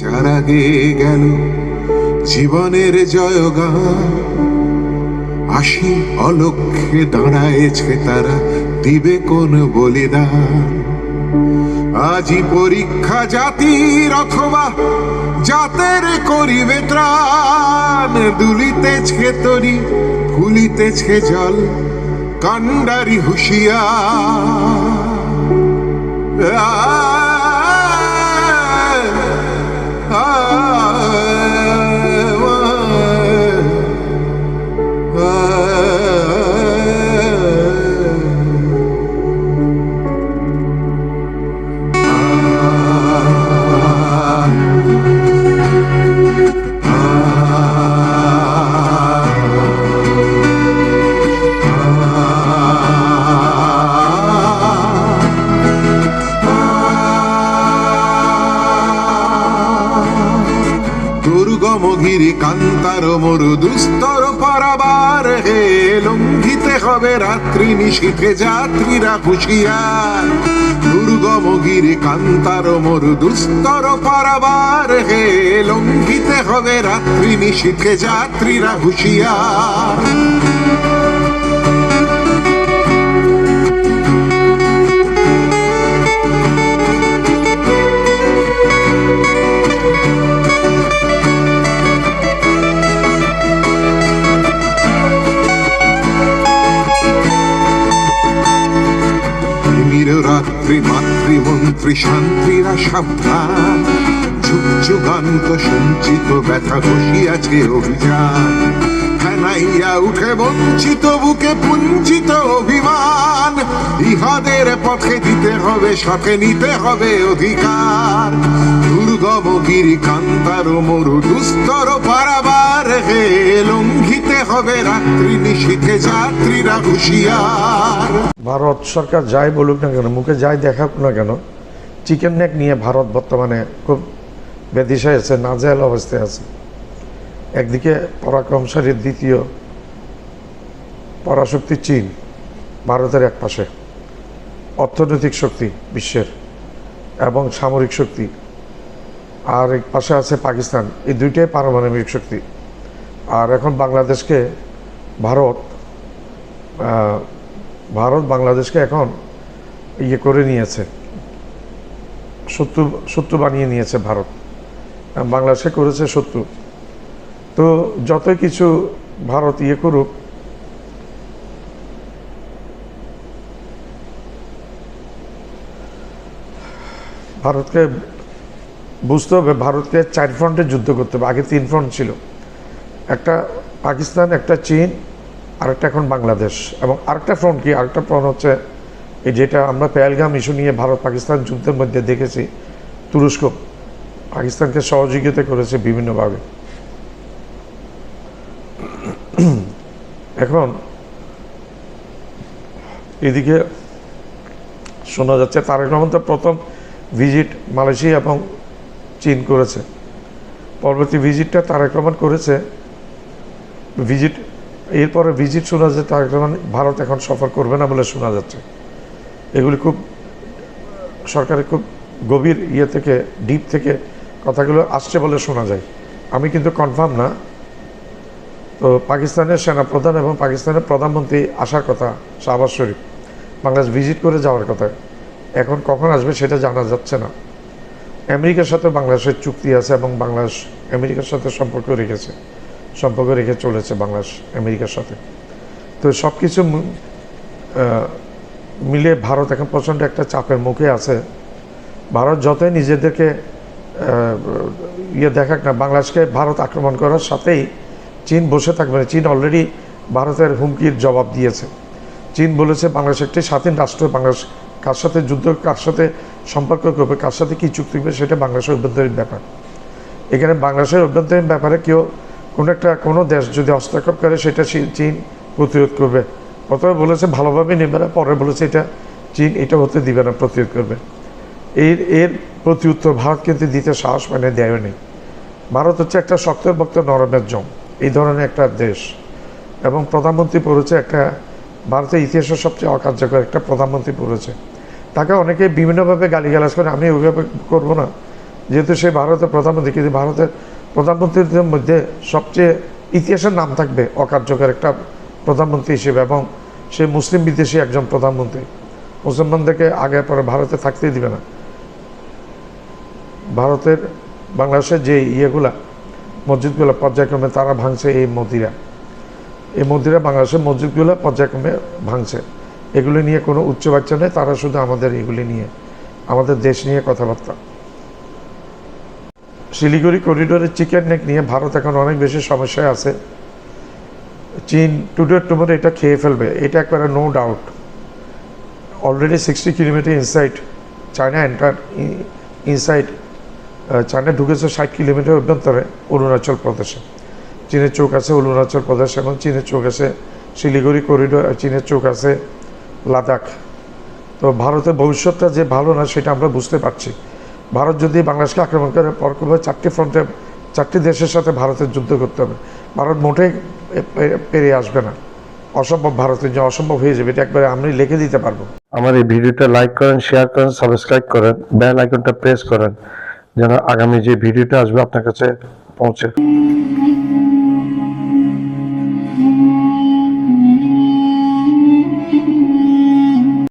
যার আগে গেল জীবনের জয়গান, আসি অলক্ষ্যে দাঁড়ায়েছে তারা, দিবে কোন বলিদান। আজি পরীক্ষা জাতির অথবা জাতের করিবে ত্রাণ, দুলিতেছে তরি ফুলিতেছে জল, কান্ডারি হুঁশিয়ার। দুর্গমগিরি কান্তার মরু দুস্তর পারাবার, হে লঙ্ঘিতে হবে রাত্রি নিশীথে যাত্রীরা হুঁশিয়ার। দুর্গমগিরি কান্তার মরু দুস্তর পারাবার, হে লঙ্ঘিতে হবে রাত্রি নিশীথে যাত্রীরা হুঁশিয়ার। রাত্রি মাতৃমন্ত্রী শান্তিরা সাবধান, যুগ যুগান্ত সঞ্চিত ব্যথা বসিয়াছে অভিযান। ফেনাইয়া উঠে বঞ্চিত বুকে পুঞ্চিত অভিমান, ইহাদের পথে দিতে হবে সাথে নিতে হবে অধিকার। দুর্গমগিরি কান্তার মরু দুস্তর পারাবার, হে লঙ্ঘিতে হবে রাত্রি নিশীথে যাত্রীরা হুঁশিয়ার। ভারত সরকার যাই বলুক না কেন, মুখে যাই দেখাক না কেন, চিকেন নেক নিয়ে ভারত বর্তমানে খুব বেদিশায় আছে, নাজেহাল অবস্থায় আছে। একদিকে পরাক্রমশালীর দ্বিতীয় পরাশক্তি চীন ভারতের এক পাশে, অর্থনৈতিক শক্তি বিশ্বের এবং সামরিক শক্তি, আর এক পাশে আছে পাকিস্তান। এই দুইটাই পারমাণবিক শক্তি। আর এখন বাংলাদেশকে ভারত বাংলাদেশকে এখন ইয়ে করে নিয়েছে, শত্রু বানিয়ে নিয়েছে ভারত, বাংলাদেশকে করেছে শত্রু। তো যতই কিছু ভারত ইয়ে করুক, ভারতকে বুঝতে হবে ভারতকে 4 ফ্রন্টে যুদ্ধ করতে হবে। আগে 3 ফ্রন্ট ছিল, একটা পাকিস্তান, একটা চীন, আরেকটা এখন বাংলাদেশ। এবং আরেকটা ফ্রন্ট কি, আরেকটা ফ্রন্ট হচ্ছে এই যেটা আমরা পেহেলগাম ইস্যু নিয়ে ভারত পাকিস্তান যুদ্ধের মধ্যে দেখেছি, তুরস্ক পাকিস্তানকে সহযোগিতা করেছে বিভিন্নভাবে। এখন এদিকে শোনা যাচ্ছে তারেক রহমান তো প্রথম ভিজিট মালয়েশিয়া এবং চীন করেছে, পরবর্তী ভিজিটটা তারেক রহমান করেছে এরপরে ভিজিট শোনা যাচ্ছে তারেক রহমান ভারত এখন সফর করবে না বলে শোনা যাচ্ছে। এগুলি খুব সরকারের খুব গভীর ইয়ে থেকে, ডিপ থেকে কথাগুলো আসছে বলে শোনা যায়। আমি কিন্তু কনফার্ম না। তো পাকিস্তানের সেনাপ্রধান এবং পাকিস্তানের প্রধানমন্ত্রী আসার কথা, শাহবাজ শরীফ বাংলাদেশ ভিজিট করে যাওয়ার কথা, এখন কখন আসবে সেটা জানা যাচ্ছে না। আমেরিকার সাথে বাংলাদেশের চুক্তি আছে এবং বাংলাদেশ আমেরিকার সাথে সম্পর্ক রেখে চলেছে বাংলাদেশ আমেরিকার সাথে। তো সব কিছু মিলে ভারত এখন প্রচণ্ড একটা চাপের মুখে আছে। ভারত যতই নিজেদেরকে ইয়ে দেখাক না, বাংলাদেশকে ভারত আক্রমণ করার সাথেই চীন বসে থাকবে না। চীন অলরেডি ভারতের হুমকির জবাব দিয়েছে। চীন বলেছে বাংলাদেশ একটি স্বাধীন রাষ্ট্র, বাংলাদেশ কার সাথে যুদ্ধ, কার সাথে সম্পর্ক করবে, কার সাথে কী চুক্তি করবে সেটা বাংলাদেশের অভ্যন্তরীণ ব্যাপার। এখানে বাংলাদেশের অভ্যন্তরীণ ব্যাপারে কোনো দেশ যদি হস্তক্ষেপ করে সেটা চীন প্রতিরোধ করবে। প্রথমে বলেছে ভালোভাবে নেবে না, পরে বলেছে চীন এটা হতে দিবে না, প্রতিরোধ করবে। এর প্রতি উত্তর ভারত কিন্তু দিতে সাহস দেয় নেই। ভারত হচ্ছে একটা শক্তভক্ত নরমের জম, এই ধরনের একটা দেশ। এবং প্রধানমন্ত্রী পড়েছে একটা ভারতের ইতিহাসের সবচেয়ে অকার্যকর একটা প্রধানমন্ত্রী পড়েছে। তাকে অনেকে বিভিন্নভাবে গালিগালাজ করে, আমি ওইভাবে করবো না, যেহেতু সে ভারতের প্রধানমন্ত্রী, কিন্তু ভারতের প্রধানমন্ত্রীদের মধ্যে সবচেয়ে ইতিহাসের নাম থাকবে অকার্যকর একটা প্রধানমন্ত্রী হিসেবে, এবং সে মুসলিম বিদ্বেষী একজন প্রধানমন্ত্রী। মুসলমানদেরকে আগে পরে ভারতে থাকতেই দিবে না। ভারতের বাংলাদেশের যে ইয়েগুলা মসজিদগুলো পর্যায়ক্রমে তারা ভাঙছে, এই মন্দিরা বাংলাদেশের মসজিদগুলো পর্যায়ক্রমে ভাঙছে। এগুলি নিয়ে কোনো উচ্চবাচ্য নেই, তারা শুধু আমাদের এগুলি নিয়ে, আমাদের দেশ নিয়ে কথাবার্তা। শিলিগুড়ি করিডোরের চিকেন নেক নিয়ে ভারত এখন অনেক বেশি সমস্যায় আছে। চীন টুমোরো এটা খেয়ে ফেলবে, এটা একবারে no doubt. Already 60 kilometre inside China inside China ঢুকেছে 60 কিলোমিটার অভ্যন্তরে অরুণাচল প্রদেশে। চীনের চোখ আছে অরুণাচল প্রদেশ, এবং চীনের চোখ আছে শিলিগুড়ি করিডোর, চীনের চোখ আছে লাদাখ। তো ভারতের ভবিষ্যৎটা যে ভালো না সেটা আমরা বুঝতে পারছি। ভারত যদি বাংলাদেশকে আক্রমণ করে, পরপর 4টি ফ্রন্টে 4টি দেশের সাথে ভারতের যুদ্ধ করতে হবে। ভারত মোটেই পেরিয়ে আসবে না, অসম্ভব। ভারতের যে অসম্ভব হয়ে যাবে, এটা একবারে আমি লিখে দিতে পারবো। আমার এই ভিডিওটা লাইক করেন, শেয়ার করেন, সাবস্ক্রাইব করেন, বেল আইকনটা প্রেস করেন, যেন আগামী যে ভিডিওটা আসবে আপনার কাছে পৌঁছে।